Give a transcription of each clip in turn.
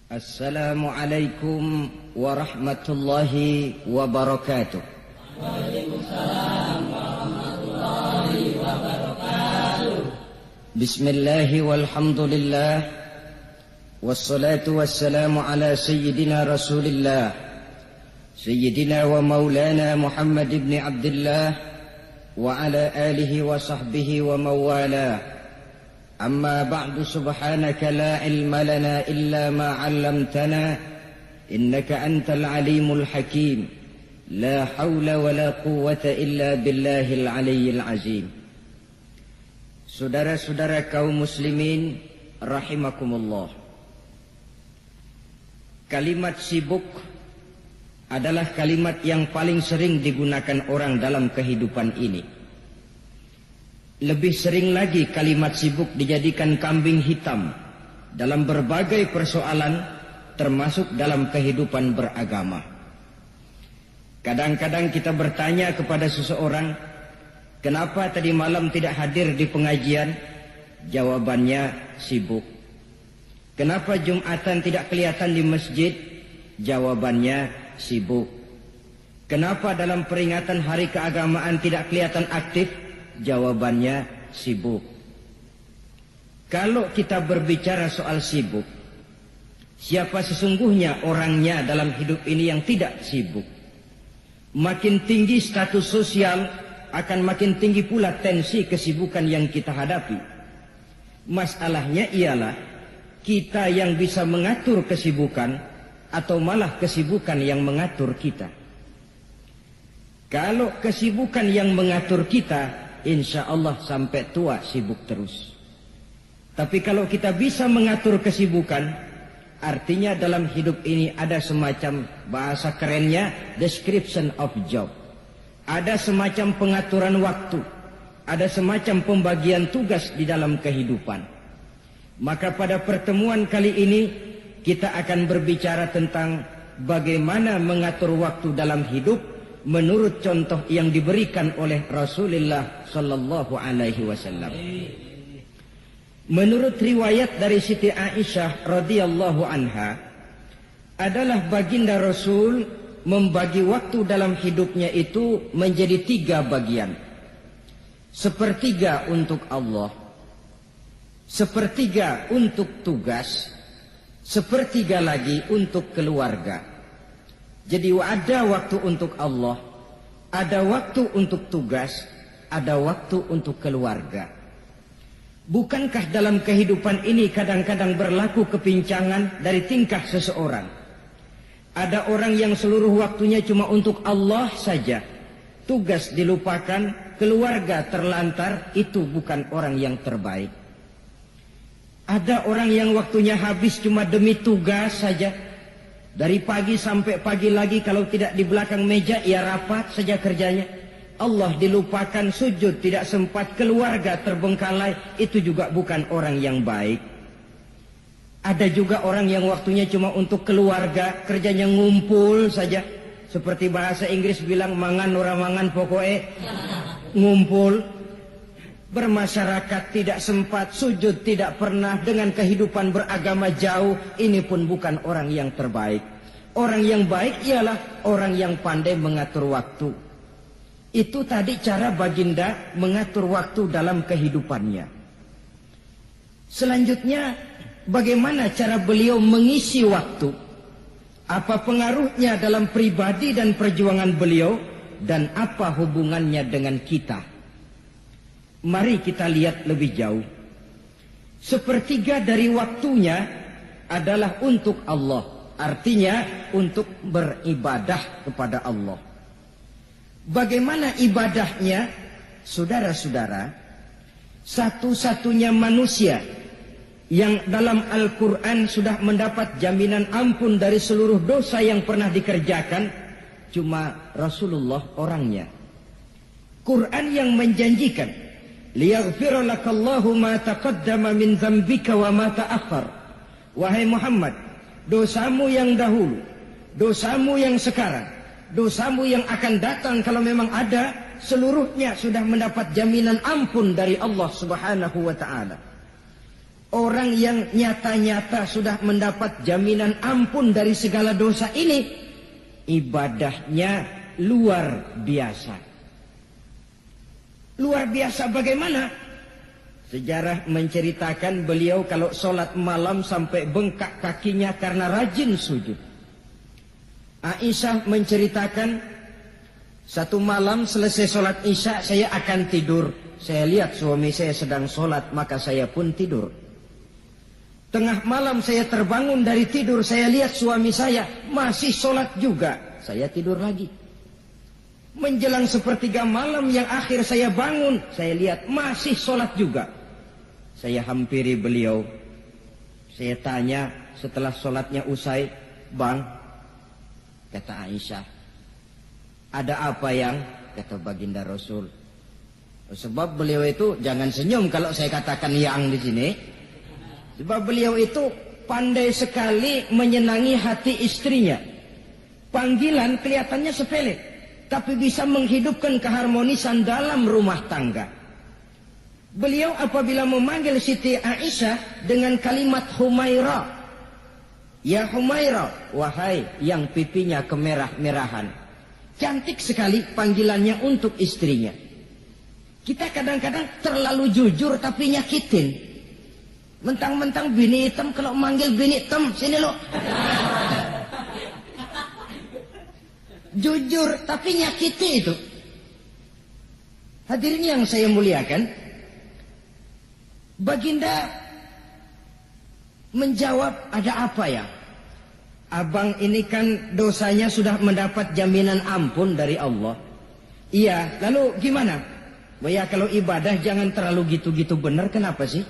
Assalamualaikum warahmatullahi wabarakatuh. Waalaikumsalam warahmatullahi wabarakatuh. Bismillahi walhamdulillah. Wassalatu wassalamu ala sayyidina rasulillah Sayyidina wa maulana Muhammad ibn Abdullah wa ala alihi wa sahbihi wa mawala. أما بعد سبحانك لا علم لنا إلا ما علمتنا إنك أنت العليم الحكيم لا حول ولا قوة إلا بالله العلي العظيم. Saudara-saudara kaum muslimin rahimakumullah, kalimat sibuk adalah kalimat yang paling sering digunakan orang dalam kehidupan ini. Lebih sering lagi kalimat sibuk dijadikan kambing hitam dalam berbagai persoalan, termasuk dalam kehidupan beragama. Kadang-kadang kita bertanya kepada seseorang, kenapa tadi malam tidak hadir di pengajian? Jawabannya sibuk. Kenapa Jumatan tidak kelihatan di masjid? Jawabannya sibuk. Kenapa dalam peringatan hari keagamaan tidak kelihatan aktif? Jawabannya sibuk. Kalau kita berbicara soal sibuk, siapa sesungguhnya orangnya dalam hidup ini yang tidak sibuk? Makin tinggi status sosial, akan makin tinggi pula tensi kesibukan yang kita hadapi. Masalahnya ialah kita yang bisa mengatur kesibukan atau malah kesibukan yang mengatur kita. Kalau kesibukan yang mengatur kita, insya Allah sampai tua sibuk terus. Tapi kalau kita bisa mengatur kesibukan, artinya dalam hidup ini ada semacam, bahasa kerennya, description of job. Ada semacam pengaturan waktu, ada semacam pembagian tugas di dalam kehidupan. Maka pada pertemuan kali ini kita akan berbicara tentang bagaimana mengatur waktu dalam hidup menurut contoh yang diberikan oleh Rasulullah sallallahu alaihi wasallam. Menurut riwayat dari Siti Aisyah radhiyallahu anha, adalah baginda Rasul membagi waktu dalam hidupnya itu menjadi 3 bagian. Sepertiga untuk Allah, sepertiga untuk tugas, sepertiga lagi untuk keluarga. Jadi ada waktu untuk Allah, ada waktu untuk tugas, ada waktu untuk keluarga. Bukankah dalam kehidupan ini kadang-kadang berlaku kepincangan dari tingkah seseorang? Ada orang yang seluruh waktunya cuma untuk Allah saja, tugas dilupakan, keluarga terlantar, itu bukan orang yang terbaik. Ada orang yang waktunya habis cuma demi tugas saja. Dari pagi sampai pagi lagi, kalau tidak di belakang meja, ia rapat saja kerjanya. Allah dilupakan, sujud tidak sempat, keluarga terbengkalai, itu juga bukan orang yang baik. Ada juga orang yang waktunya cuma untuk keluarga, kerjanya ngumpul saja. Seperti bahasa Inggris bilang, mangan ora mangan pokoknya ngumpul. Bermasyarakat tidak sempat, sujud tidak pernah, dengan kehidupan beragama jauh. Ini pun bukan orang yang terbaik. Orang yang baik ialah orang yang pandai mengatur waktu. Itu tadi cara baginda mengatur waktu dalam kehidupannya. Selanjutnya, bagaimana cara beliau mengisi waktu? Apa pengaruhnya dalam pribadi dan perjuangan beliau? Dan apa hubungannya dengan kita? Mari kita lihat lebih jauh. Sepertiga dari waktunya adalah untuk Allah. Artinya untuk beribadah kepada Allah. Bagaimana ibadahnya? Saudara-saudara, satu-satunya manusia yang dalam Al-Quran sudah mendapat jaminan ampun dari seluruh dosa yang pernah dikerjakan, cuma Rasulullah orangnya. Quran yang menjanjikan, liyaghfira lakallahu ma taqaddama min dzambika wa ma ta'akhkhar. Wahai Muhammad, dosamu yang dahulu, dosamu yang sekarang, dosamu yang akan datang kalau memang ada, seluruhnya sudah mendapat jaminan ampun dari Allah Subhanahu wa taala. Orang yang nyata-nyata sudah mendapat jaminan ampun dari segala dosa ini, ibadahnya luar biasa. Luar biasa bagaimana? Sejarah menceritakan beliau kalau sholat malam sampai bengkak kakinya karena rajin sujud. Aisyah menceritakan, satu malam selesai sholat isya saya akan tidur. Saya lihat suami saya sedang sholat, maka saya pun tidur. Tengah malam saya terbangun dari tidur, saya lihat suami saya masih sholat juga. Saya tidur lagi. Menjelang sepertiga malam yang akhir saya bangun, saya lihat masih sholat juga. Saya hampiri beliau. Saya tanya setelah sholatnya usai, "Bang," kata Aisyah, "ada apa yang?" Kata baginda Rasul. Sebab beliau itu, jangan senyum kalau saya katakan yang di sini. Sebab beliau itu pandai sekali menyenangi hati istrinya. Panggilan kelihatannya sepele, tapi bisa menghidupkan keharmonisan dalam rumah tangga. Beliau apabila memanggil Siti Aisyah dengan kalimat Humaira, "Ya Humaira," wahai yang pipinya kemerah-merahan. Cantik sekali panggilannya untuk istrinya. Kita kadang-kadang terlalu jujur tapi nyakitin. Mentang-mentang bini hitam, kalau manggil bini hitam, sini lo. Jujur tapi nyakiti itu. Hadirin yang saya muliakan, baginda menjawab, "Ada apa ya? Abang ini kan dosanya sudah mendapat jaminan ampun dari Allah." "Iya, lalu gimana?" "Ya kalau ibadah jangan terlalu gitu-gitu benar, kenapa sih?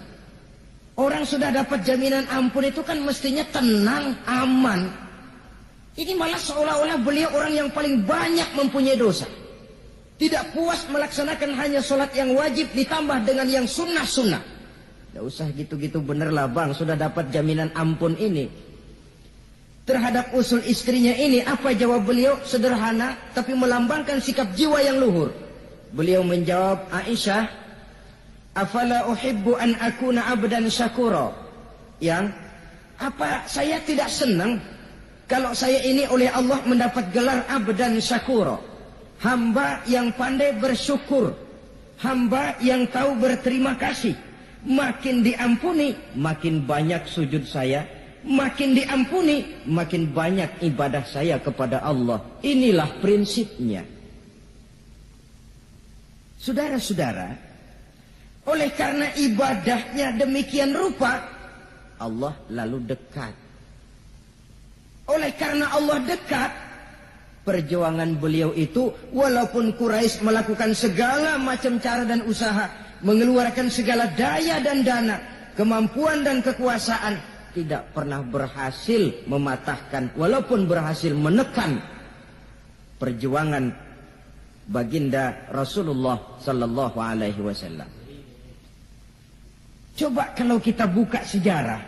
Orang sudah dapat jaminan ampun itu kan mestinya tenang, aman. Ini malah seolah-olah beliau orang yang paling banyak mempunyai dosa. Tidak puas melaksanakan hanya sholat yang wajib ditambah dengan yang sunnah-sunnah. Tidak usah gitu-gitu bener lah bang, sudah dapat jaminan ampun ini." Terhadap usul istrinya ini, apa jawab beliau? Sederhana, tapi melambangkan sikap jiwa yang luhur. Beliau menjawab, "Aisyah, afala uhibbu an akuna abdan syakura." Yang, apa saya tidak senang kalau saya ini oleh Allah mendapat gelar abdan syakura, hamba yang pandai bersyukur, hamba yang tahu berterima kasih. Makin diampuni, makin banyak sujud saya. Makin diampuni, makin banyak ibadah saya kepada Allah. Inilah prinsipnya. Saudara-saudara, oleh karena ibadahnya demikian rupa, Allah lalu dekat. Oleh karena Allah dekat, perjuangan beliau itu, walaupun Quraisy melakukan segala macam cara dan usaha, mengeluarkan segala daya dan dana, kemampuan dan kekuasaan, tidak pernah berhasil mematahkan, walaupun berhasil menekan perjuangan baginda Rasulullah sallallahu alaihi wasallam. Coba kalau kita buka sejarah,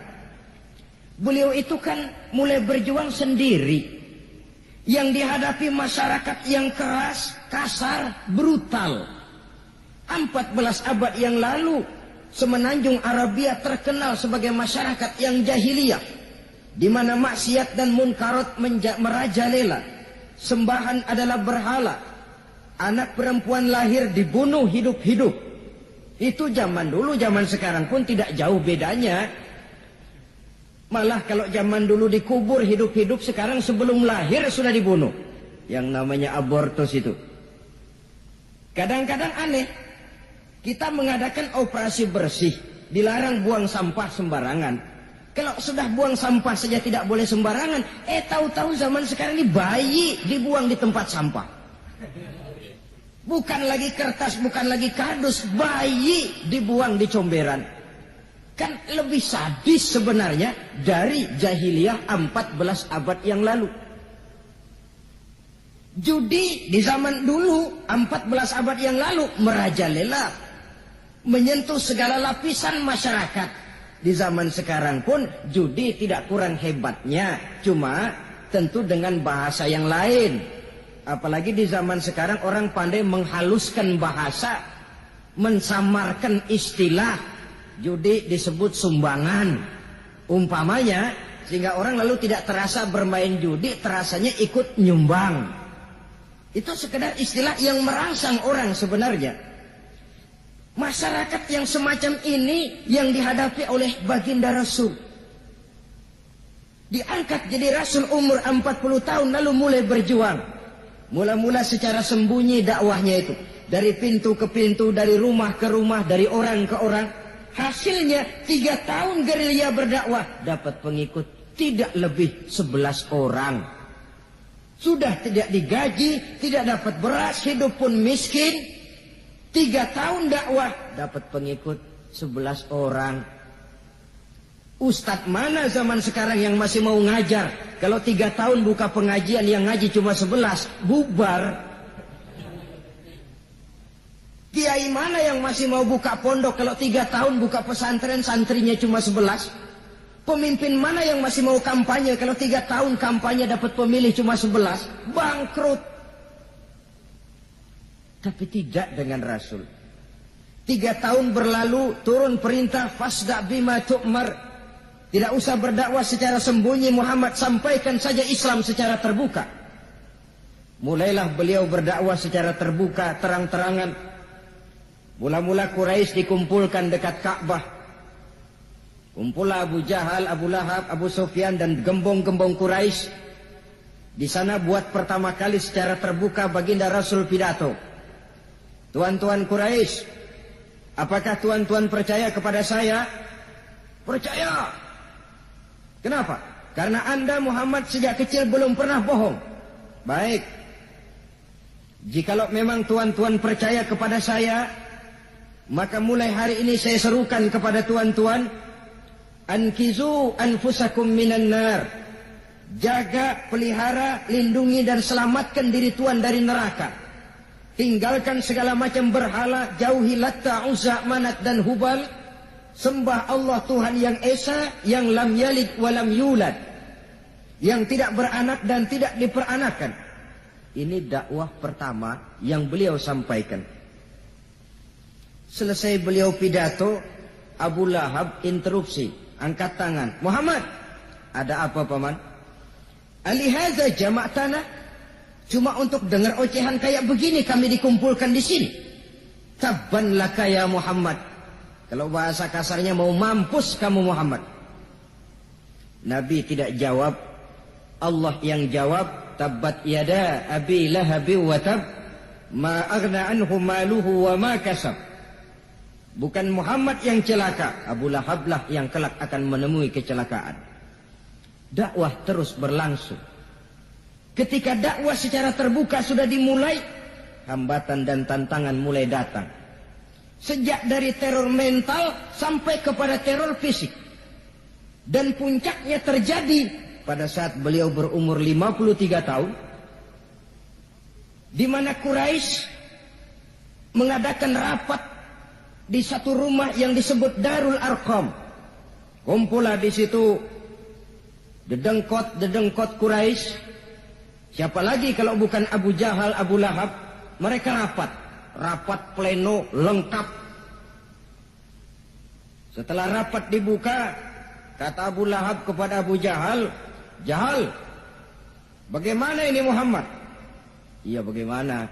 beliau itu kan mulai berjuang sendiri. Yang dihadapi masyarakat yang keras, kasar, brutal. 14 abad yang lalu, semenanjung Arabia terkenal sebagai masyarakat yang jahiliyah, di mana maksiat dan munkarat merajalela. Sembahan adalah berhala. Anak perempuan lahir dibunuh hidup-hidup. Itu zaman dulu, zaman sekarang pun tidak jauh bedanya. Malah kalau zaman dulu dikubur hidup-hidup, sekarang sebelum lahir sudah dibunuh. Yang namanya abortus itu. Kadang-kadang aneh. Kita mengadakan operasi bersih. Dilarang buang sampah sembarangan. Kalau sudah buang sampah saja tidak boleh sembarangan. Tahu-tahu zaman sekarang ini bayi dibuang di tempat sampah. Bukan lagi kertas, bukan lagi kardus. Bayi dibuang di comberan. Kan lebih sadis sebenarnya dari jahiliyah 14 abad yang lalu. Judi di zaman dulu 14 abad yang lalu merajalela, menyentuh segala lapisan masyarakat. Di zaman sekarang pun judi tidak kurang hebatnya, cuma tentu dengan bahasa yang lain. Apalagi di zaman sekarang orang pandai menghaluskan bahasa, mensamarkan istilah, judi disebut sumbangan. Umpamanya, sehingga orang lalu tidak terasa bermain judi, terasanya ikut nyumbang. Itu sekedar istilah yang merangsang orang sebenarnya. Masyarakat yang semacam ini yang dihadapi oleh baginda Rasul. Diangkat jadi Rasul umur 40 tahun lalu mulai berjuang. Mula-mula secara sembunyi dakwahnya itu. Dari pintu ke pintu, dari rumah ke rumah, dari orang ke orang. Hasilnya 3 tahun gerilya berdakwah. Dapat pengikut tidak lebih 11 orang. Sudah tidak digaji, tidak dapat beras, hidup pun miskin. 3 tahun dakwah, dapat pengikut 11 orang. Ustadz mana zaman sekarang yang masih mau ngajar? Kalau 3 tahun buka pengajian yang ngaji cuma 11, bubar. Kiai mana yang masih mau buka pondok kalau 3 tahun buka pesantren santrinya cuma 11? Pemimpin mana yang masih mau kampanye kalau 3 tahun kampanye dapat pemilih cuma 11? Bangkrut. Tapi tidak dengan Rasul. 3 tahun berlalu, turun perintah fasda bima tu'mar. Tidak usah berdakwah secara sembunyi, Muhammad sampaikan saja Islam secara terbuka. Mulailah beliau berdakwah secara terbuka, terang-terangan. Mula-mula Quraisy dikumpulkan dekat Ka'bah. Kumpulah Abu Jahal, Abu Lahab, Abu Sufyan dan gembong-gembong Quraisy. Di sana buat pertama kali secara terbuka baginda Rasul pidato. Tuan-tuan Quraisy, apakah tuan-tuan percaya kepada saya? Percaya. Kenapa? Karena Anda Muhammad sejak kecil belum pernah bohong. Baik. Jikalau memang tuan-tuan percaya kepada saya, maka mulai hari ini saya serukan kepada tuan-tuan, ankizu anfusakum minan nar. Jaga, pelihara, lindungi dan selamatkan diri tuan dari neraka. Tinggalkan segala macam berhala, jauhi Latta, Uzza, Manat dan Hubal. Sembah Allah Tuhan yang Esa, yang lam yalid walam yulad, yang tidak beranak dan tidak diperanakan. Ini dakwah pertama yang beliau sampaikan. Selesai beliau pidato, Abu Lahab interupsi, angkat tangan. Muhammad, ada apa paman? Alihaza jama'tana, cuma untuk dengar ocehan kayak begini kami dikumpulkan di sini. Tabban laka ya Muhammad. Kalau bahasa kasarnya mau mampus kamu Muhammad. Nabi tidak jawab, Allah yang jawab. Tabbat yada abi lahabi wa tab, ma aghna anhu maluhu wa ma kasab. Bukan Muhammad yang celaka, Abu Lahab lah yang kelak akan menemui kecelakaan. Dakwah terus berlangsung. Ketika dakwah secara terbuka sudah dimulai, hambatan dan tantangan mulai datang. Sejak dari teror mental sampai kepada teror fisik. Dan puncaknya terjadi pada saat beliau berumur 53 tahun. Di mana Quraisy mengadakan rapat di satu rumah yang disebut Darul Arqam. Kumpulah di situ dedengkot Quraisy. Siapa lagi kalau bukan Abu Jahal, Abu Lahab. Mereka rapat pleno lengkap. Setelah rapat dibuka, kata Abu Lahab kepada Abu Jahal, Jahal, bagaimana ini Muhammad? Iya bagaimana?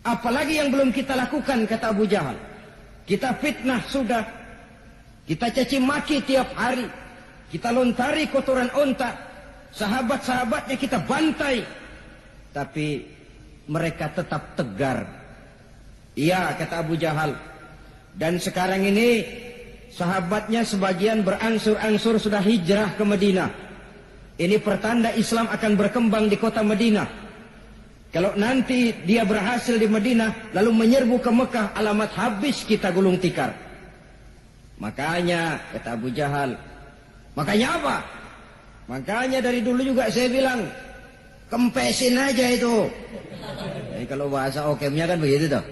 Apalagi yang belum kita lakukan, kata Abu Jahal. Kita fitnah sudah, kita caci maki tiap hari, kita lontari kotoran onta, sahabat-sahabatnya kita bantai, tapi mereka tetap tegar. Iya, kata Abu Jahal. Dan sekarang ini sahabatnya sebagian berangsur-angsur sudah hijrah ke Madinah. Ini pertanda Islam akan berkembang di kota Madinah. Kalau nanti dia berhasil di Madinah lalu menyerbu ke Mekah, alamat habis kita gulung tikar. Makanya, kata Abu Jahal, makanya apa? Makanya dari dulu juga saya bilang, kempesin aja itu. Jadi kalau bahasa okemnya kan begitu toh.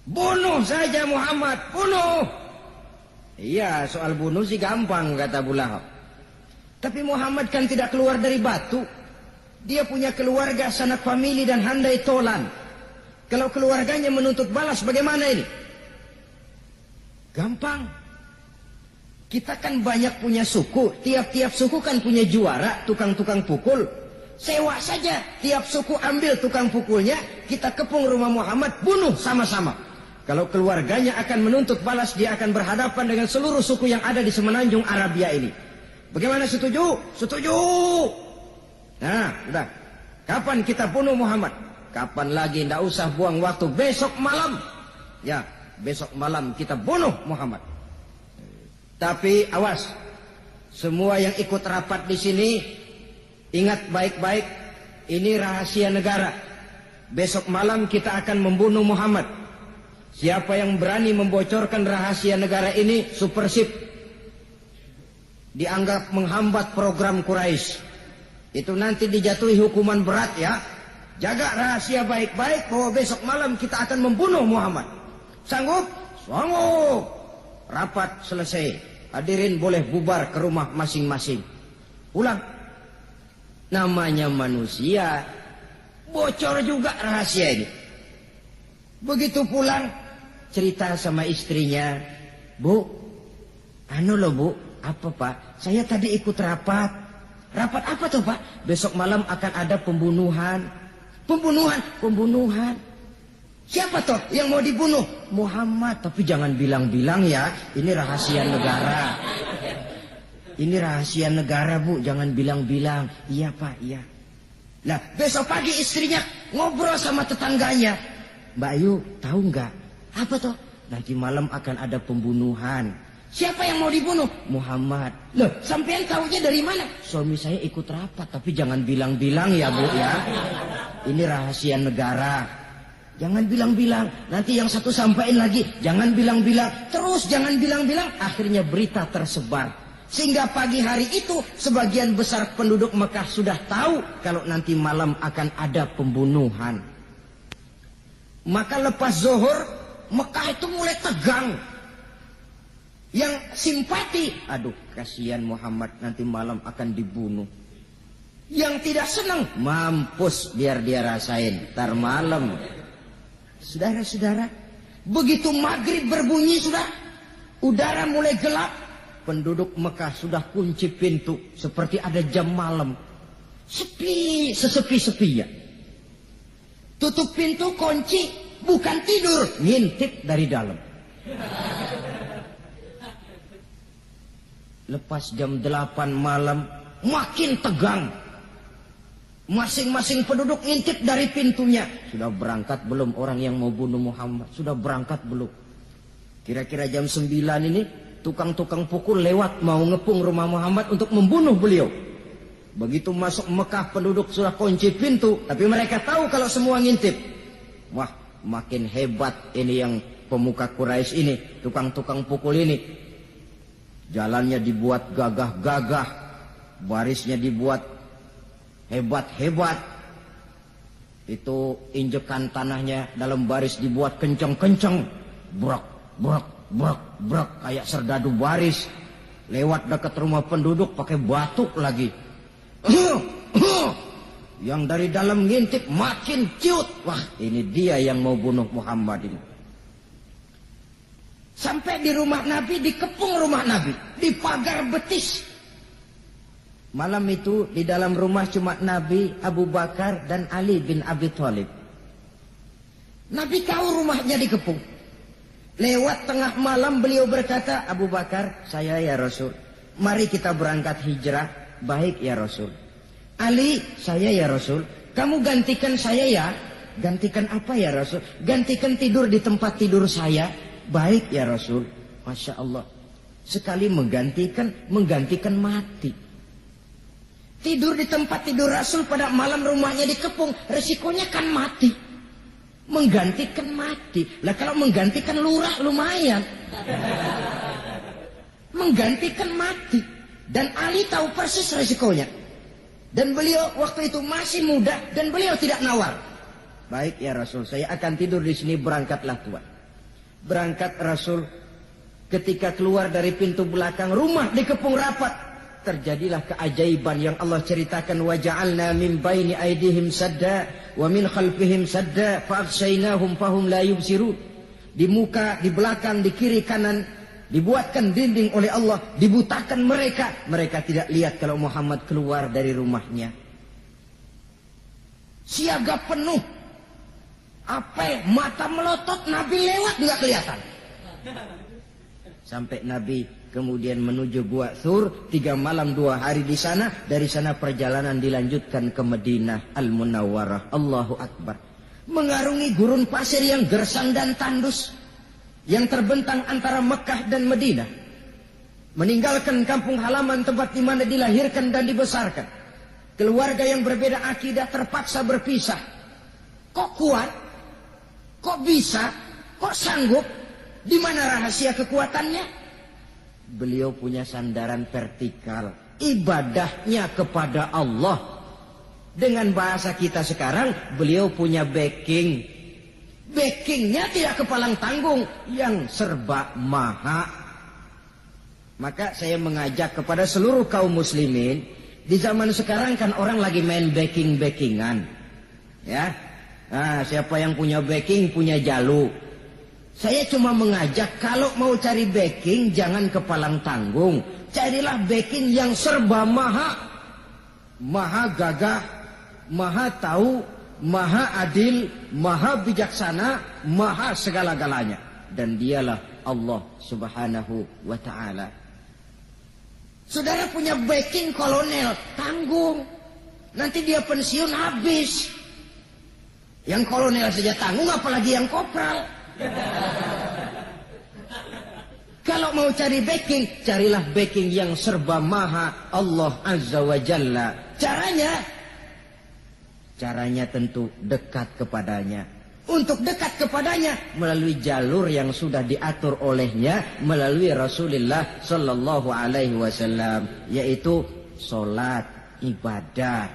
Bunuh saja Muhammad, bunuh. Iya, soal bunuh sih gampang, kata Abu Lahab. Tapi Muhammad kan tidak keluar dari batu. Dia punya keluarga, sanak famili dan handai tolan. Kalau keluarganya menuntut balas, bagaimana ini? Gampang. Kita kan banyak punya suku. Tiap-tiap suku kan punya juara, tukang-tukang pukul. Sewa saja. Tiap suku ambil tukang pukulnya. Kita kepung rumah Muhammad, bunuh sama-sama. Kalau keluarganya akan menuntut balas, dia akan berhadapan dengan seluruh suku yang ada di semenanjung Arabia ini. Bagaimana, setuju? Setuju. Nah, udah. Kapan kita bunuh Muhammad? Kapan lagi? Tidak usah buang waktu. Besok malam. Ya, besok malam kita bunuh Muhammad. Tapi awas, semua yang ikut rapat di sini, ingat baik-baik, ini rahasia negara. Besok malam kita akan membunuh Muhammad. Siapa yang berani membocorkan rahasia negara ini, supersip, dianggap menghambat program Quraisy. Itu nanti dijatuhi hukuman berat ya. Jaga rahasia baik-baik bahwa besok malam kita akan membunuh Muhammad. Sanggup? Sanggup. Rapat selesai. Hadirin boleh bubar ke rumah masing-masing. Pulang. Namanya manusia, bocor juga rahasia ini. Begitu pulang, cerita sama istrinya, Bu, anu loh Bu, apa Pak? Saya tadi ikut rapat. Rapat apa tuh Pak? Besok malam akan ada pembunuhan. Pembunuhan. Siapa toh yang mau dibunuh? Muhammad. Tapi jangan bilang-bilang ya. Ini rahasia negara. Ini rahasia negara Bu. Jangan bilang-bilang. Iya Pak, iya. Nah, besok pagi istrinya ngobrol sama tetangganya. Mbak Ayu, tahu nggak? Apa toh? Nanti malam akan ada pembunuhan. Siapa yang mau dibunuh? Muhammad. Loh, sampean tahunya dari mana? Suami saya ikut rapat. Tapi jangan bilang-bilang ya Bu ya. Ini rahasia negara. Jangan bilang-bilang. Nanti yang satu sampaikan lagi. Jangan bilang-bilang. Terus jangan bilang-bilang. Akhirnya berita tersebar. Sehingga pagi hari itu sebagian besar penduduk Mekah sudah tahu kalau nanti malam akan ada pembunuhan. Maka lepas zuhur, Mekah itu mulai tegang. Yang simpati, aduh kasihan Muhammad nanti malam akan dibunuh. Yang tidak senang, mampus biar dia rasain ntar malam. Saudara-saudara, begitu maghrib berbunyi sudah, udara mulai gelap. Penduduk Mekah sudah kunci pintu seperti ada jam malam. Sepi, sesepi-sepinya. Tutup pintu, kunci, bukan tidur, ngintip dari dalam. Lepas jam 8 malam, makin tegang. Masing-masing penduduk ngintip dari pintunya. Sudah berangkat belum orang yang mau bunuh Muhammad? Sudah berangkat belum? Kira-kira jam 9 ini, tukang-tukang pukul lewat mau ngepung rumah Muhammad untuk membunuh beliau. Begitu masuk Mekah, penduduk sudah kunci pintu. Tapi mereka tahu kalau semua ngintip. Wah, makin hebat ini yang pemuka Quraisy ini, tukang-tukang pukul ini. Jalannya dibuat gagah-gagah, barisnya dibuat hebat-hebat. Itu injekan tanahnya dalam baris dibuat kenceng-kenceng. Brak, brak, brak, brak, kayak serdadu baris. Lewat dekat rumah penduduk pakai batuk lagi. Yang dari dalam ngintip makin ciut. Wah, ini dia yang mau bunuh Muhammad ini. Sampai di rumah Nabi, dikepung rumah Nabi, di pagar betis. Malam itu di dalam rumah cuma Nabi, Abu Bakar dan Ali bin Abi Thalib. Nabi tahu rumahnya dikepung. Lewat tengah malam beliau berkata, Abu Bakar, saya ya Rasul, mari kita berangkat hijrah. Baik ya Rasul. Ali, saya ya Rasul, kamu gantikan saya ya. Gantikan apa ya Rasul? Gantikan tidur di tempat tidur saya. Baik ya Rasul. Masya Allah. Sekali menggantikan mati. Tidur di tempat tidur Rasul pada malam rumahnya dikepung, resikonya kan mati. Menggantikan mati. Lah kalau menggantikan lurah lumayan. Menggantikan mati. Dan Ali tahu persis resikonya. Dan beliau waktu itu masih muda dan beliau tidak nawar. Baik ya Rasul, saya akan tidur di sini, berangkatlah Tuhan. Berangkat Rasul. Ketika keluar dari pintu belakang rumah dikepung rapat, terjadilah keajaiban yang Allah ceritakan. Wa ja'alna min baini aydihim sadda wa min khalfihim sadda fa aghshaynahum fahum la yubsirun. Di muka, di belakang, di kiri kanan dibuatkan dinding oleh Allah, dibutakan mereka. Mereka tidak lihat kalau Muhammad keluar dari rumahnya. Siaga penuh. Apa? Mata melotot, Nabi lewat nggak kelihatan. Sampai Nabi kemudian menuju Gua Thur, 3 malam 2 hari di sana. Dari sana perjalanan dilanjutkan ke Madinah Al-Munawwarah. Allahu Akbar. Mengarungi gurun pasir yang gersang dan tandus, yang terbentang antara Mekah dan Madinah. Meninggalkan kampung halaman tempat di mana dilahirkan dan dibesarkan. Keluarga yang berbeda akidah terpaksa berpisah. Kok kuat? Kok bisa? Kok sanggup? Di mana rahasia kekuatannya? Beliau punya sandaran vertikal. Ibadahnya kepada Allah. Dengan bahasa kita sekarang, beliau punya backing. Backingnya tidak kepalang tanggung, yang serba maha. Maka saya mengajak kepada seluruh kaum muslimin, di zaman sekarang kan orang lagi main backing-backingan. Ya, nah, siapa yang punya backing, punya jalu. Saya cuma mengajak, kalau mau cari backing, jangan kepalang tanggung. Carilah backing yang serba maha. Maha gagah, maha tahu, maha adil, maha bijaksana, maha segala-galanya. Dan dialah Allah Subhanahu wa ta'ala. Saudara punya backing kolonel, tanggung. Nanti dia pensiun habis. Yang kolonel saja tanggung, apalagi yang kopral. Kalau mau cari backing, carilah backing yang serba maha, Allah Azza wa Jalla. Caranya tentu dekat kepadanya. Untuk dekat kepadanya melalui jalur yang sudah diatur olehnya, melalui Rasulullah Sallallahu Alaihi Wasallam, yaitu solat, ibadah.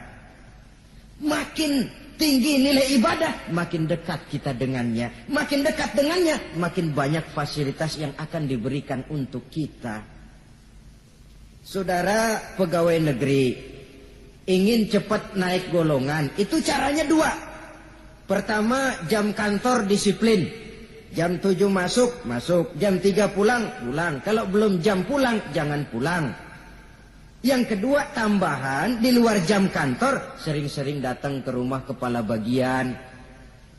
Makin tinggi nilai ibadah, makin dekat kita dengannya. Makin dekat dengannya, makin banyak fasilitas yang akan diberikan untuk kita. Saudara pegawai negeri ingin cepat naik golongan, itu caranya 2. Pertama, jam kantor disiplin. Jam 7 masuk, jam 3 pulang. Kalau belum jam pulang, jangan pulang. Yang kedua, tambahan di luar jam kantor, sering-sering datang ke rumah kepala bagian.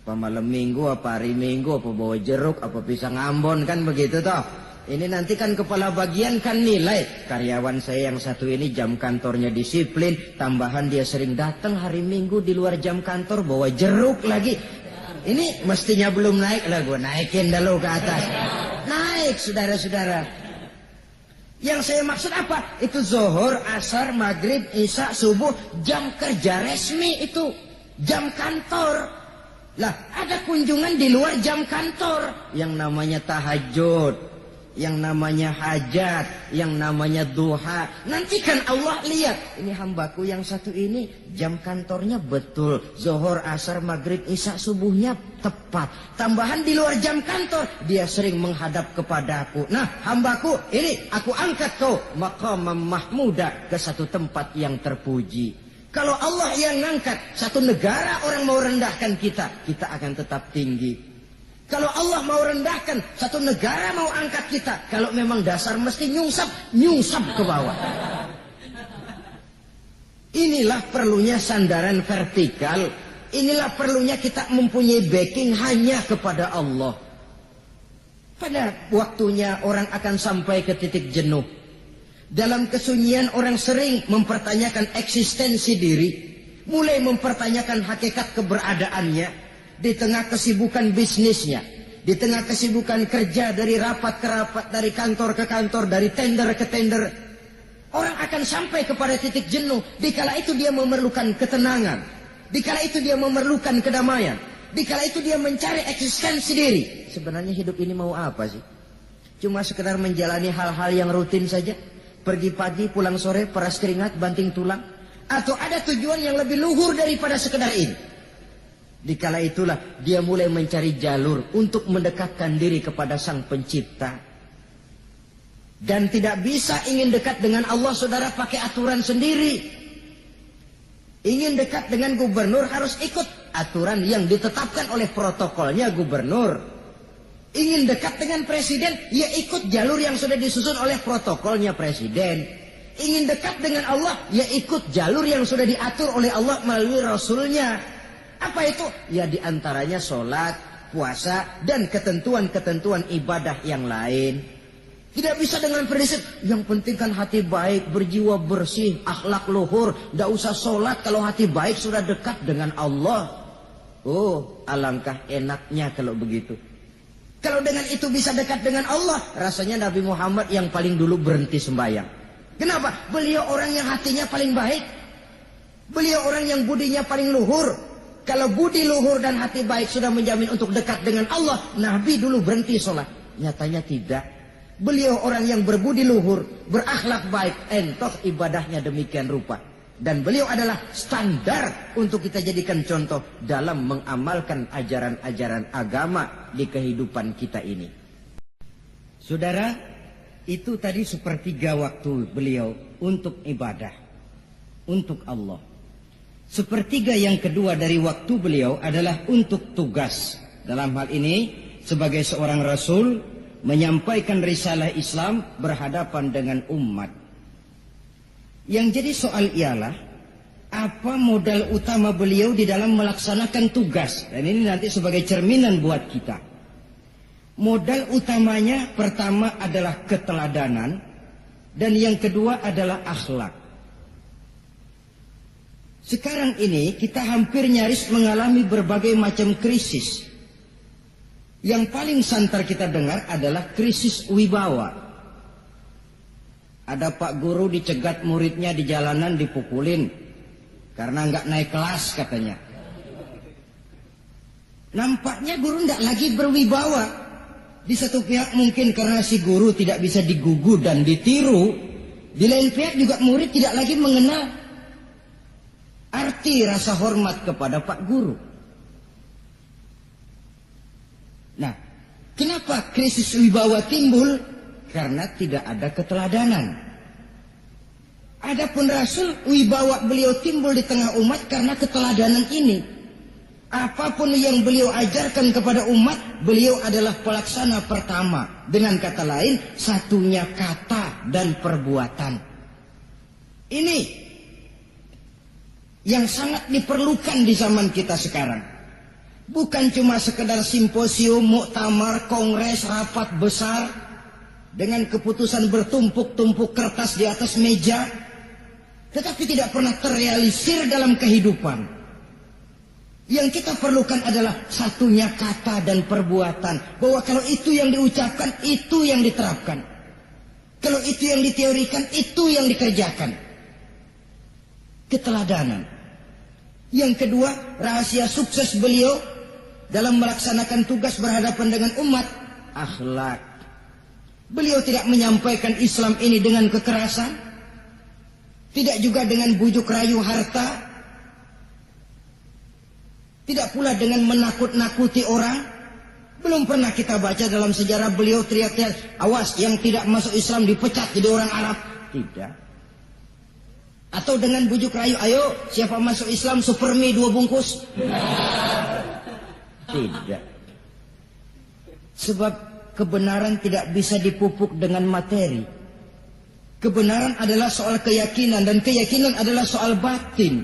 Apa malam minggu, apa hari minggu, apa bawa jeruk, apa pisang Ambon, kan begitu toh. Ini nanti kan kepala bagian kan nilai. Karyawan saya yang satu ini jam kantornya disiplin, tambahan dia sering datang hari minggu di luar jam kantor bawa jeruk lagi. Ini mestinya belum naik lah, gue naikin dulu ke atas. Naik, saudara-saudara. Yang saya maksud apa? Itu zuhur, asar, maghrib, isya, subuh, jam kerja resmi itu. Jam kantor. Lah, ada kunjungan di luar jam kantor. Yang namanya tahajud, yang namanya hajat, yang namanya duha. Nanti kan Allah lihat, ini hambaku yang satu ini jam kantornya betul, zuhur, asar, maghrib, isya, subuhnya tepat. Tambahan di luar jam kantor, dia sering menghadap kepadaku. Nah, hambaku ini aku angkat kau maqamam mahmuda, ke satu tempat yang terpuji. Kalau Allah yang ngangkat, satu negara orang mau rendahkan kita, kita akan tetap tinggi. Kalau Allah mau rendahkan, satu negara mau angkat kita, kalau memang dasar mesti nyungsap ke bawah. Inilah perlunya sandaran vertikal. Inilah perlunya kita mempunyai backing hanya kepada Allah. Pada waktunya orang akan sampai ke titik jenuh. Dalam kesunyian orang sering mempertanyakan eksistensi diri, mulai mempertanyakan hakikat keberadaannya. Di tengah kesibukan bisnisnya, di tengah kesibukan kerja, dari rapat ke rapat, dari kantor ke kantor, dari tender ke tender, orang akan sampai kepada titik jenuh. Dikala itu dia memerlukan ketenangan, dikala itu dia memerlukan kedamaian, dikala itu dia mencari eksistensi diri. Sebenarnya hidup ini mau apa sih? Cuma sekedar menjalani hal-hal yang rutin saja, pergi pagi pulang sore, peras keringat, banting tulang, atau ada tujuan yang lebih luhur daripada sekedar ini? Dikala itulah dia mulai mencari jalur untuk mendekatkan diri kepada Sang Pencipta. Dan tidak bisa ingin dekat dengan Allah, saudara, pakai aturan sendiri. Ingin dekat dengan gubernur harus ikut aturan yang ditetapkan oleh protokolnya gubernur. Ingin dekat dengan presiden, ya ikut jalur yang sudah disusun oleh protokolnya presiden. Ingin dekat dengan Allah, ya ikut jalur yang sudah diatur oleh Allah melalui Rasulnya. Apa itu? Ya diantaranya sholat, puasa, dan ketentuan-ketentuan ibadah yang lain. Tidak bisa dengan prinsip, yang penting kan hati baik, berjiwa bersih, akhlak luhur. Tidak usah sholat kalau hati baik sudah dekat dengan Allah. Oh, alangkah enaknya kalau begitu. Kalau dengan itu bisa dekat dengan Allah, rasanya Nabi Muhammad yang paling dulu berhenti sembahyang. Kenapa? Beliau orang yang hatinya paling baik. Beliau orang yang budinya paling luhur. Kalau budi luhur dan hati baik sudah menjamin untuk dekat dengan Allah, Nabi dulu berhenti sholat. Nyatanya tidak. Beliau orang yang berbudi luhur, berakhlak baik, entoh ibadahnya demikian rupa. Dan beliau adalah standar untuk kita jadikan contoh dalam mengamalkan ajaran-ajaran agama di kehidupan kita ini. Saudara, itu tadi sepertiga waktu beliau untuk ibadah, untuk Allah. Sepertiga yang kedua dari waktu beliau adalah untuk tugas. Dalam hal ini, sebagai seorang Rasul, menyampaikan risalah Islam berhadapan dengan umat. Yang jadi soal ialah, apa modal utama beliau di dalam melaksanakan tugas? Dan ini nanti sebagai cerminan buat kita. Modal utamanya pertama adalah keteladanan, dan yang kedua adalah akhlak. Sekarang ini kita hampir nyaris mengalami berbagai macam krisis. Yang paling santer kita dengar adalah krisis wibawa. Ada pak guru dicegat muridnya di jalanan, dipukulin karena nggak naik kelas katanya. Nampaknya guru nggak lagi berwibawa. Di satu pihak mungkin karena si guru tidak bisa digugu dan ditiru. Di lain pihak juga murid tidak lagi mengenal arti rasa hormat kepada pak guru. Nah, kenapa krisis wibawa timbul? Karena tidak ada keteladanan. Adapun Rasul, wibawa beliau timbul di tengah umat karena keteladanan ini. Apapun yang beliau ajarkan kepada umat, beliau adalah pelaksana pertama. Dengan kata lain, satunya kata dan perbuatan. Ini yang sangat diperlukan di zaman kita sekarang. Bukan cuma sekedar simposium, muktamar, kongres, rapat besar dengan keputusan bertumpuk-tumpuk kertas di atas meja, tetapi tidak pernah terrealisir dalam kehidupan. Yang kita perlukan adalah satunya kata dan perbuatan. Bahwa kalau itu yang diucapkan, itu yang diterapkan. Kalau itu yang diteorikan, itu yang dikerjakan. Keteladanan. Yang kedua, rahasia sukses beliau dalam melaksanakan tugas berhadapan dengan umat, akhlak. Beliau tidak menyampaikan Islam ini dengan kekerasan, tidak juga dengan bujuk rayu harta, tidak pula dengan menakut-nakuti orang. Belum pernah kita baca dalam sejarah beliau teriak-teriak, awas yang tidak masuk Islam dipecat jadi orang Arab. Tidak. Atau dengan bujuk rayu, ayo siapa masuk Islam super mie 2 bungkus. Tidak. Sebab kebenaran tidak bisa dipupuk dengan materi. Kebenaran adalah soal keyakinan, dan keyakinan adalah soal batin.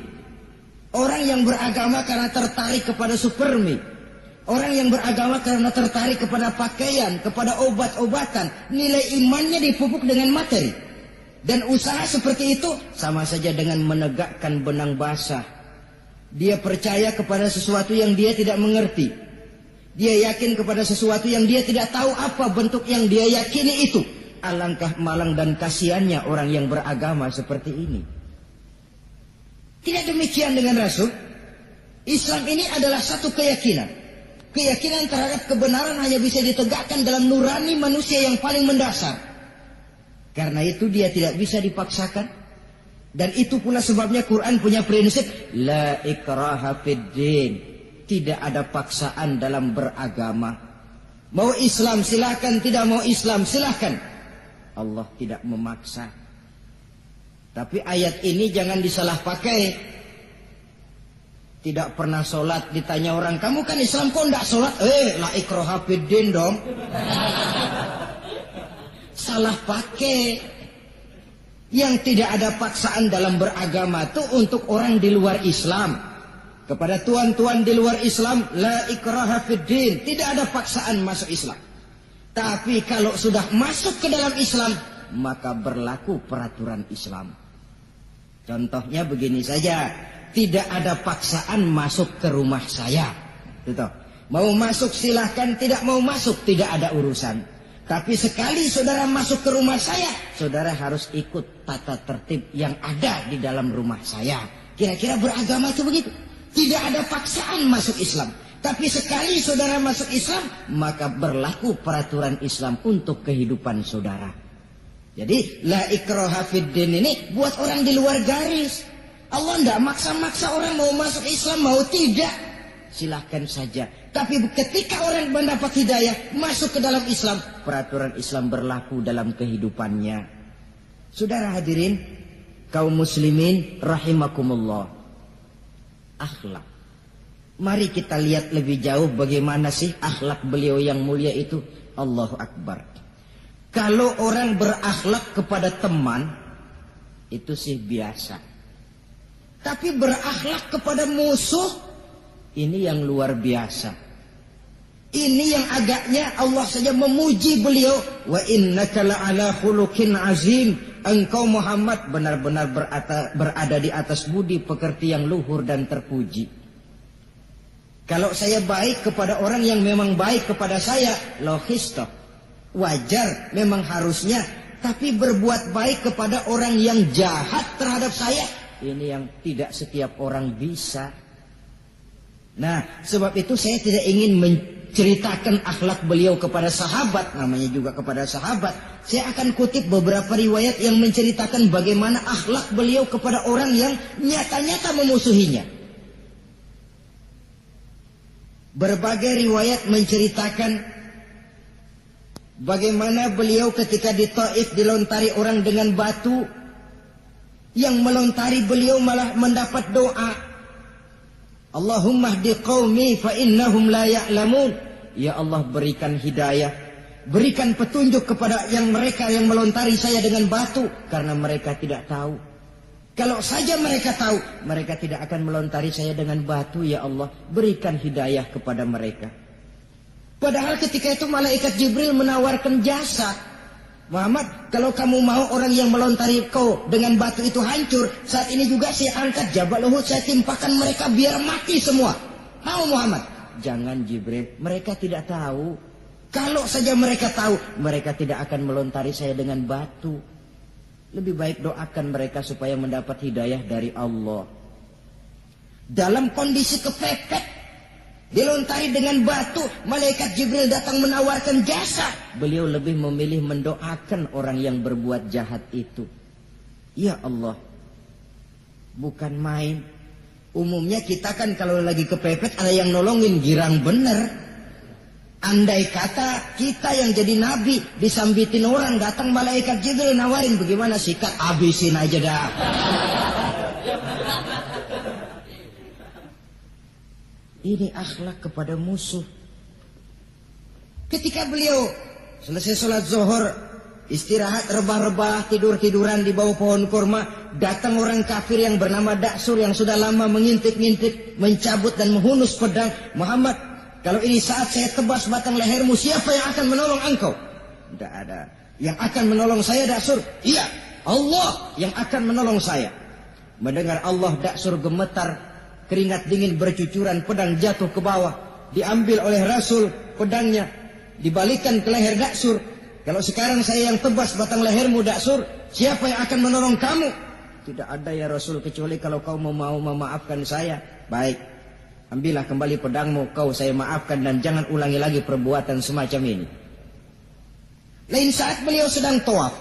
Orang yang beragama karena tertarik kepada supermi, orang yang beragama karena tertarik kepada pakaian, kepada obat-obatan, nilai imannya dipupuk dengan materi. Dan usaha seperti itu sama saja dengan menegakkan benang basah. Dia percaya kepada sesuatu yang dia tidak mengerti. Dia yakin kepada sesuatu yang dia tidak tahu apa bentuk yang dia yakini itu. Alangkah malang dan kasihannya orang yang beragama seperti ini. Tidak demikian dengan Rasul. Islam ini adalah satu keyakinan. Keyakinan terhadap kebenaran hanya bisa ditegakkan dalam nurani manusia yang paling mendasar. Karena itu dia tidak bisa dipaksakan. Dan itu pula sebabnya Quran punya prinsip la ikraha fid din. Tidak ada paksaan dalam beragama. Mau Islam silahkan, tidak mau Islam silahkan. Allah tidak memaksa. Tapi ayat ini jangan disalah pakai. Tidak pernah sholat, ditanya orang, kamu kan Islam kok enggak sholat? La ikraha fiddin dong. Salah pakai. Yang tidak ada paksaan dalam beragama itu untuk orang di luar Islam. Kepada tuan-tuan di luar Islam, la ikraha fiddin, tidak ada paksaan masuk Islam. Tapi kalau sudah masuk ke dalam Islam, maka berlaku peraturan Islam. Contohnya begini saja, tidak ada paksaan masuk ke rumah saya. Gitu. Mau masuk silahkan, tidak mau masuk tidak ada urusan. Tapi sekali saudara masuk ke rumah saya, saudara harus ikut tata tertib yang ada di dalam rumah saya. Kira-kira beragama itu begitu. Tidak ada paksaan masuk Islam. Tapi sekali saudara masuk Islam, maka berlaku peraturan Islam untuk kehidupan saudara. Jadi la ikraha fiddin ini buat orang di luar garis. Allah tidak maksa-maksa orang mau masuk Islam, mau tidak. Silahkan saja. Tapi ketika orang mendapat hidayah, masuk ke dalam Islam, peraturan Islam berlaku dalam kehidupannya. Saudara hadirin, kaum muslimin rahimakumullah. Akhlak. Mari kita lihat lebih jauh bagaimana sih akhlak beliau yang mulia itu. Allahu Akbar. Kalau orang berakhlak kepada teman, itu sih biasa. Tapi berakhlak kepada musuh, ini yang luar biasa. Ini yang agaknya Allah saja memuji beliau. Wa innaka la'ala khuluqin azim. Engkau Muhammad benar-benar berada di atas budi pekerti yang luhur dan terpuji. Kalau saya baik kepada orang yang memang baik kepada saya, logis toh. Wajar, memang harusnya. Tapi berbuat baik kepada orang yang jahat terhadap saya, ini yang tidak setiap orang bisa. Nah, sebab itu saya tidak ingin menceritakan akhlak beliau kepada sahabat, namanya juga kepada sahabat. Saya akan kutip beberapa riwayat yang menceritakan bagaimana akhlak beliau kepada orang yang nyata-nyata memusuhinya. Berbagai riwayat menceritakan bagaimana beliau ketika di Taif dilontari orang dengan batu. Yang melontari beliau malah mendapat doa. Allahumma hdi qaumi fa innahum la ya'lamun. Ya Allah, berikan hidayah, berikan petunjuk kepada mereka yang melontari saya dengan batu, karena mereka tidak tahu. Kalau saja mereka tahu, mereka tidak akan melontari saya dengan batu. Ya Allah, berikan hidayah kepada mereka. Padahal ketika itu malaikat Jibril menawarkan jasa. Muhammad, kalau kamu mau orang yang melontari kau dengan batu itu hancur, saat ini juga saya angkat Jabal Uhud, saya timpakan mereka biar mati semua. Mau Muhammad? Jangan Jibril, mereka tidak tahu. Kalau saja mereka tahu, mereka tidak akan melontari saya dengan batu. Lebih baik doakan mereka supaya mendapat hidayah dari Allah. Dalam kondisi kepepet, dilontari dengan batu, malaikat Jibril datang menawarkan jasa. Beliau lebih memilih mendoakan orang yang berbuat jahat itu. Ya Allah, bukan main. Umumnya kita kan kalau lagi kepepet ada yang nolongin, girang bener. Andai kata kita yang jadi nabi, disambitin orang, datang malaikat Jibril nawarin, bagaimana sikat? Habisin aja dah. Ini akhlak kepada musuh. Ketika beliau selesai sholat zuhur, istirahat, rebah-rebah, tidur-tiduran di bawah pohon kurma, datang orang kafir yang bernama Daksur yang sudah lama mengintip-ngintip, mencabut dan menghunus pedang. Muhammad, kalau ini saat saya tebas batang lehermu, siapa yang akan menolong engkau? Tidak ada. Yang akan menolong saya Daksur? Iya, Allah yang akan menolong saya. Mendengar Allah, Daksur gemetar. Keringat dingin bercucuran, pedang jatuh ke bawah. Diambil oleh Rasul pedangnya, dibalikkan ke leher Daksur. Kalau sekarang saya yang tebas batang lehermu Daksur, siapa yang akan menolong kamu? Tidak ada ya Rasul, kecuali kalau kau mau memaafkan saya. Baik, ambillah kembali pedangmu, kau saya maafkan, dan jangan ulangi lagi perbuatan semacam ini. Lain saat beliau sedang tawaf,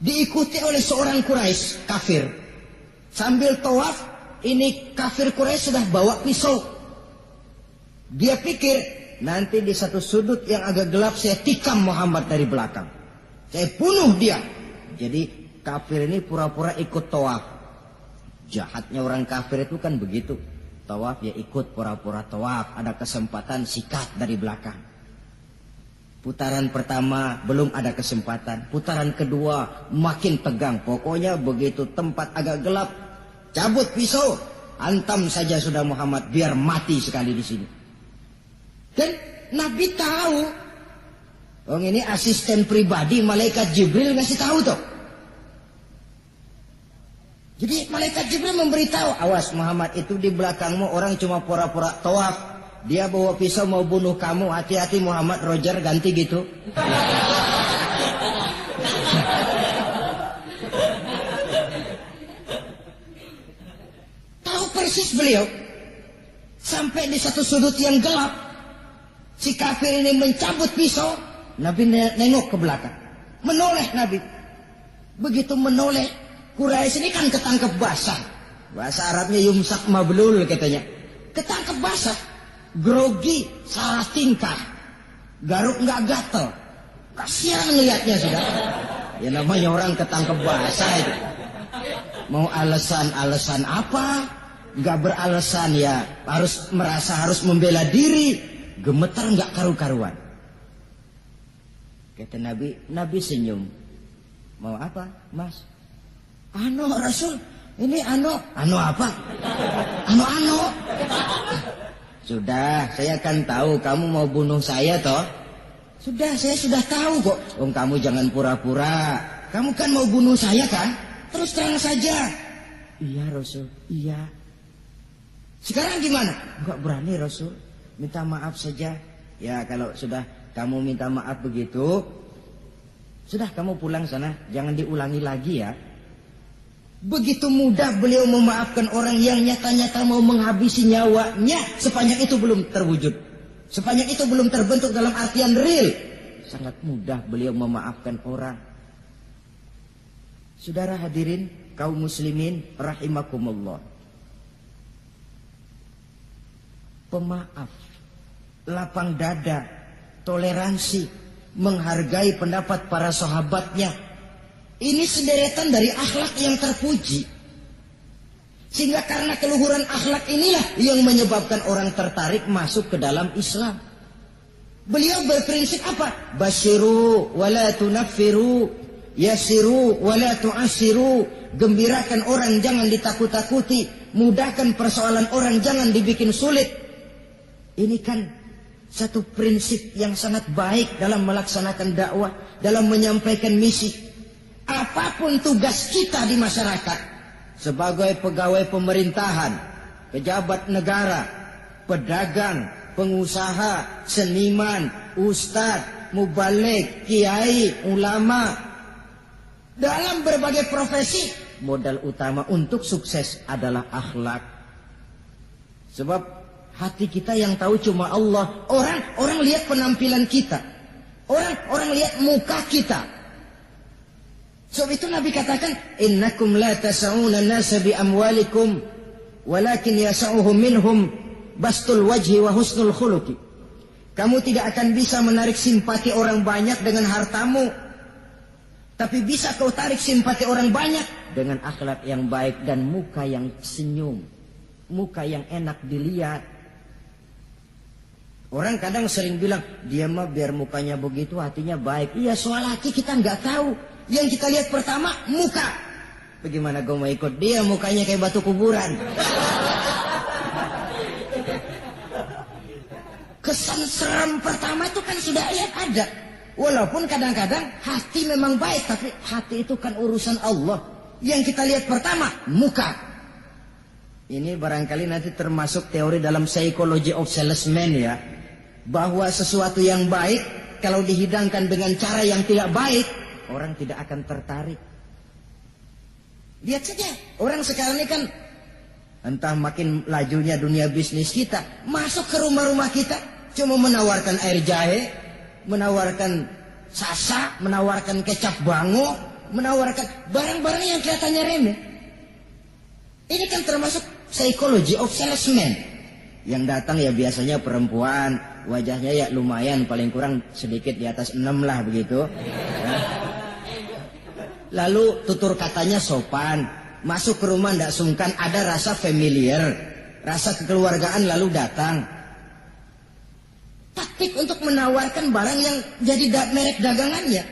diikuti oleh seorang Quraisy kafir. Sambil tawaf, ini kafir Quraisy sudah bawa pisau. Dia pikir, nanti di satu sudut yang agak gelap saya tikam Muhammad dari belakang, saya bunuh dia. Jadi kafir ini pura-pura ikut tawaf. Jahatnya orang kafir itu kan begitu. Tawaf ya ikut pura-pura tawaf, ada kesempatan sikat dari belakang. Putaran pertama belum ada kesempatan, putaran kedua makin tegang. Pokoknya begitu tempat agak gelap, cabut pisau, hantam saja sudah Muhammad biar mati sekali di sini. Dan Nabi tahu, ini asisten pribadi malaikat Jibril ngasih tahu tuh. Jadi malaikat Jibril memberitahu, awas Muhammad itu di belakangmu orang cuma pura-pura tawaf. Dia bawa pisau mau bunuh kamu, hati-hati Muhammad, Roger ganti gitu. Tahu persis beliau. Sampai di satu sudut yang gelap, si kafir ini mencabut pisau, Nabi nengok ke belakang. Menoleh Nabi. Begitu menoleh, Quraisy ini kan ketangkep basah. Bahasa Arabnya yumsak mablul katanya. Ketangkep basah. Grogi, salah tingkah, garuk nggak gatel, kasihan ngelihatnya sudah. Ya namanya orang ketangkep basah itu. Mau alasan apa? Nggak beralasan ya, harus merasa harus membela diri, gemetar nggak karu-karuan. Kata Nabi senyum. Mau apa, Mas? Ano Rasul, ini ano apa? Ano. Sudah, saya kan tahu kamu mau bunuh saya toh. Sudah, saya sudah tahu kok. Kamu jangan pura-pura. Kamu kan mau bunuh saya kan? Terus terang saja. Iya Rasul, iya. Sekarang gimana? Enggak berani Rasul. Minta maaf saja. Ya kalau sudah kamu minta maaf begitu, sudah kamu pulang sana. Jangan diulangi lagi ya. Begitu mudah beliau memaafkan orang yang nyata-nyata mau menghabisi nyawanya. Sepanjang itu belum terwujud, sepanjang itu belum terbentuk dalam artian real, sangat mudah beliau memaafkan orang. Saudara hadirin kaum muslimin rahimakumullah, pemaaf, lapang dada, toleransi, menghargai pendapat para sahabatnya. Ini sederetan dari akhlak yang terpuji. Sehingga karena keluhuran akhlak inilah yang menyebabkan orang tertarik masuk ke dalam Islam. Beliau berprinsip apa? Basyiru wala tunaffiru, yasiru wala tu'assiru. Gembirakan orang jangan ditakut-takuti, mudahkan persoalan orang jangan dibikin sulit. Ini kan satu prinsip yang sangat baik dalam melaksanakan dakwah, dalam menyampaikan misi. Apapun tugas kita di masyarakat, sebagai pegawai pemerintahan, pejabat negara, pedagang, pengusaha, seniman, ustadz, mubaligh, kiai, ulama, dalam berbagai profesi, modal utama untuk sukses adalah akhlak. Sebab hati kita yang tahu cuma Allah. Orang lihat penampilan kita, orang lihat muka kita. Sebab itu Nabi katakan, innakum la tas'una an-nasa bi amwalikum walakin yas'uhum minhum bastul wajhi wa husnul khuluqi. Kamu tidak akan bisa menarik simpati orang banyak dengan hartamu, tapi bisa kau tarik simpati orang banyak dengan akhlak yang baik dan muka yang senyum, muka yang enak dilihat. Orang kadang sering bilang, dia mah biar mukanya begitu hatinya baik. Iya, soal hati kita nggak tahu. Yang kita lihat pertama muka. Bagaimana gue mau ikut dia, mukanya kayak batu kuburan. Kesan seram pertama itu kan sudah ada. Walaupun kadang-kadang hati memang baik, tapi hati itu kan urusan Allah. Yang kita lihat pertama muka. Ini barangkali nanti termasuk teori dalam psychology of salesman ya, bahwa sesuatu yang baik kalau dihidangkan dengan cara yang tidak baik, orang tidak akan tertarik. Lihat saja, orang sekarang ini kan entah makin lajunya dunia bisnis kita, masuk ke rumah-rumah kita cuma menawarkan air jahe, menawarkan sasa, menawarkan kecap bango, menawarkan barang-barang yang kelihatannya remeh. Ini kan termasuk psychology of salesman. Yang datang ya biasanya perempuan, wajahnya ya lumayan, paling kurang sedikit di atas 6 lah begitu. Lalu tutur katanya sopan, masuk ke rumah tidak sungkan, ada rasa familiar, rasa kekeluargaan lalu datang. Taktik untuk menawarkan barang yang jadi merek dagangannya.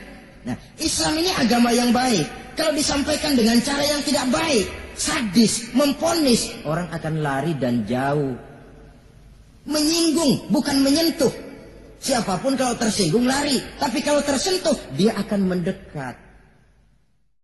Nah, Islam ini agama yang baik. Kalau disampaikan dengan cara yang tidak baik, sadis, memponis, orang akan lari dan jauh. Menyinggung, bukan menyentuh. Siapapun kalau tersinggung lari, tapi kalau tersentuh dia akan mendekat.